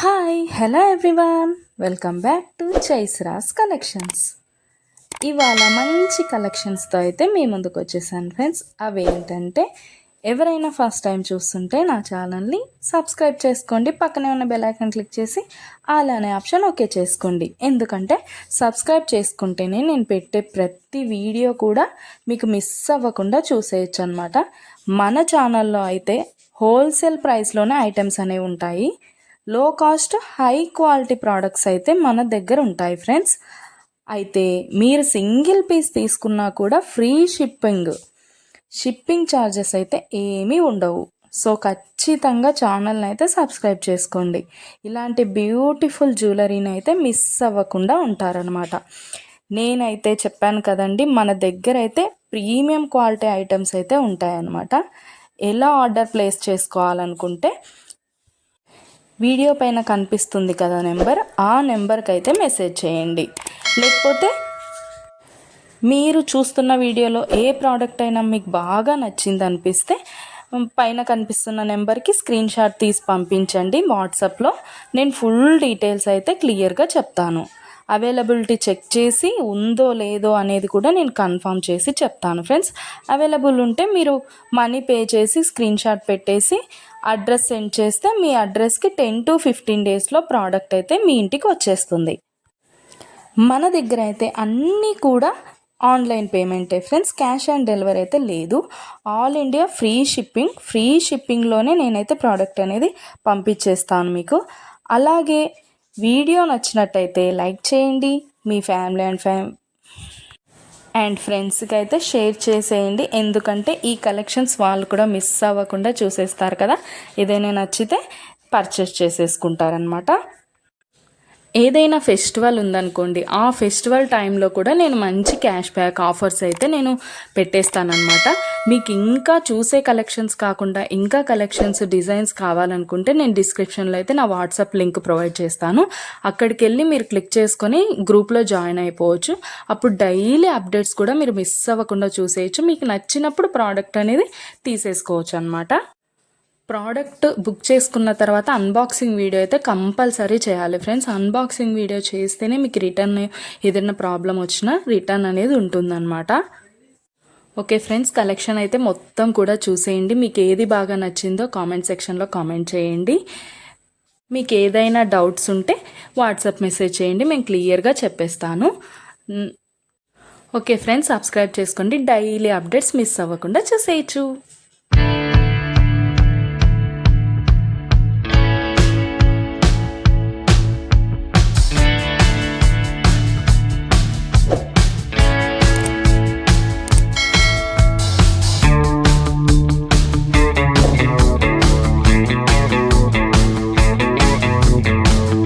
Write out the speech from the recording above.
Hi hello everyone, welcome back to Chaisras collections. ఇవాళ మంచి కలెక్షన్స్తో అయితే మీ ముందుకు వచ్చేసాను ఫ్రెండ్స్. అవి ఏంటంటే, ఎవరైనా ఫస్ట్ టైం చూస్తుంటే నా ఛానల్ని సబ్స్క్రైబ్ చేసుకోండి, పక్కనే ఉన్న బెల్ ఐకాన్ క్లిక్ చేసి ఆల్ అనే ఆప్షన్ ఓకే చేసుకోండి. ఎందుకంటే సబ్స్క్రైబ్ చేసుకుంటేనే నేను పెట్టే ప్రతి వీడియో కూడా మీకు మిస్ అవ్వకుండా చూసేయచ్చు అనమాట. మన ఛానల్లో అయితే హోల్సేల్ ప్రైస్లోనే ఐటమ్స్ అనేవి ఉంటాయి. లో కాస్ట్ హై క్వాలిటీ ప్రోడక్ట్స్ అయితే మన దగ్గర ఉంటాయి ఫ్రెండ్స్. అయితే మీరు సింగిల్ పీస్ తీసుకున్నా కూడా ఫ్రీ షిప్పింగ్ ఛార్జెస్ అయితే ఏమీ ఉండవు. సో ఖచ్చితంగా ఛానల్ని అయితే సబ్స్క్రైబ్ చేసుకోండి. ఇలాంటి బ్యూటిఫుల్ జ్యువెలరీని అయితే మిస్ అవ్వకుండా ఉంటారనమాట. నేనైతే చెప్పాను కదండి, మన దగ్గర అయితే ప్రీమియం క్వాలిటీ ఐటమ్స్ అయితే ఉంటాయన్నమాట. ఎలా ఆర్డర్ ప్లేస్ చేసుకోవాలనుకుంటే వీడియో పైన కనిపిస్తుంది కదా నెంబర్, ఆ నెంబర్కి అయితే మెసేజ్ చేయండి. లేకపోతే మీరు చూస్తున్న వీడియోలో ఏ ప్రోడక్ట్ అయినా మీకు బాగా నచ్చింది అనిపిస్తే పైన కనిపిస్తున్న నెంబర్కి స్క్రీన్ షాట్ తీసి పంపించండి వాట్సాప్లో. నేను ఫుల్ డీటెయిల్స్ అయితే క్లియర్గా చెప్తాను. అవైలబిలిటీ చెక్ చేసి ఉందో లేదో అనేది కూడా నేను కన్ఫర్మ్ చేసి చెప్తాను ఫ్రెండ్స్. అవైలబుల్ ఉంటే మీరు మనీ పే చేసి స్క్రీన్ షాట్ పెట్టేసి అడ్రస్ సెండ్ చేస్తే మీ అడ్రస్కి 10 to 15 డేస్లో ప్రోడక్ట్ అయితే మీ ఇంటికి వచ్చేస్తుంది. మన దగ్గర అయితే అన్నీ కూడా ఆన్లైన్ పేమెంటే ఫ్రెండ్స్, క్యాష్ ఆన్ డెలివరీ అయితే లేదు. ఆల్ ఇండియా ఫ్రీ షిప్పింగ్లోనే నేనైతే ప్రోడక్ట్ అనేది పంపించేస్తాను మీకు. అలాగే వీడియో నచ్చినట్టయితే లైక్ చేయండి, మీ ఫ్యామిలీ అండ్ ఫ్రెండ్స్కి అయితే షేర్ చేసేయండి. ఎందుకంటే ఈ కలెక్షన్స్ వాళ్ళు కూడా మిస్ అవ్వకుండా చూసేస్తారు కదా, ఏదైనా నచ్చితే పర్చేస్ చేసేసుకుంటారనమాట. ఏదైనా ఫెస్టివల్ ఉందనుకోండి, ఆ ఫెస్టివల్ టైంలో కూడా నేను మంచి క్యాష్ బ్యాక్ ఆఫర్స్ అయితే నేను పెట్టేస్తానమాట. మీకు ఇంకా చూసే కలెక్షన్స్ కాకుండా ఇంకా కలెక్షన్స్ డిజైన్స్ కావాలనుకుంటే నేను డిస్క్రిప్షన్లో అయితే నా వాట్సాప్ లింక్ ప్రొవైడ్ చేస్తాను. అక్కడికి వెళ్ళి మీరు క్లిక్ చేసుకొని గ్రూప్లో జాయిన్ అయిపోవచ్చు. అప్పుడు డైలీ అప్డేట్స్ కూడా మీరు మిస్ అవ్వకుండా చూసేయచ్చు. మీకు నచ్చినప్పుడు ప్రోడక్ట్ అనేది తీసేసుకోవచ్చు అనమాట. ప్రోడక్ట్ బుక్ చేసుకున్న తర్వాత అన్బాక్సింగ్ వీడియో అయితే కంపల్సరీ చేయాలి ఫ్రెండ్స్. అన్బాక్సింగ్ వీడియో చేస్తేనే మీకు రిటర్న్ ఏదైనా ప్రాబ్లం వచ్చినా రిటర్న్ అనేది ఉంటుందన్నమాట. ఓకే ఫ్రెండ్స్, కలెక్షన్ అయితే మొత్తం కూడా చూసేయండి. మీకు ఏది బాగా నచ్చిందో కామెంట్ సెక్షన్లో కామెంట్ చేయండి. మీకు ఏదైనా డౌట్స్ ఉంటే వాట్సాప్ మెసేజ్ చేయండి, మేము క్లియర్గా చెప్పేస్తాను. ఓకే ఫ్రెండ్స్, సబ్స్క్రైబ్ చేసుకోండి, డైలీ అప్డేట్స్ మిస్ అవ్వకుండా చూసేయచ్చు.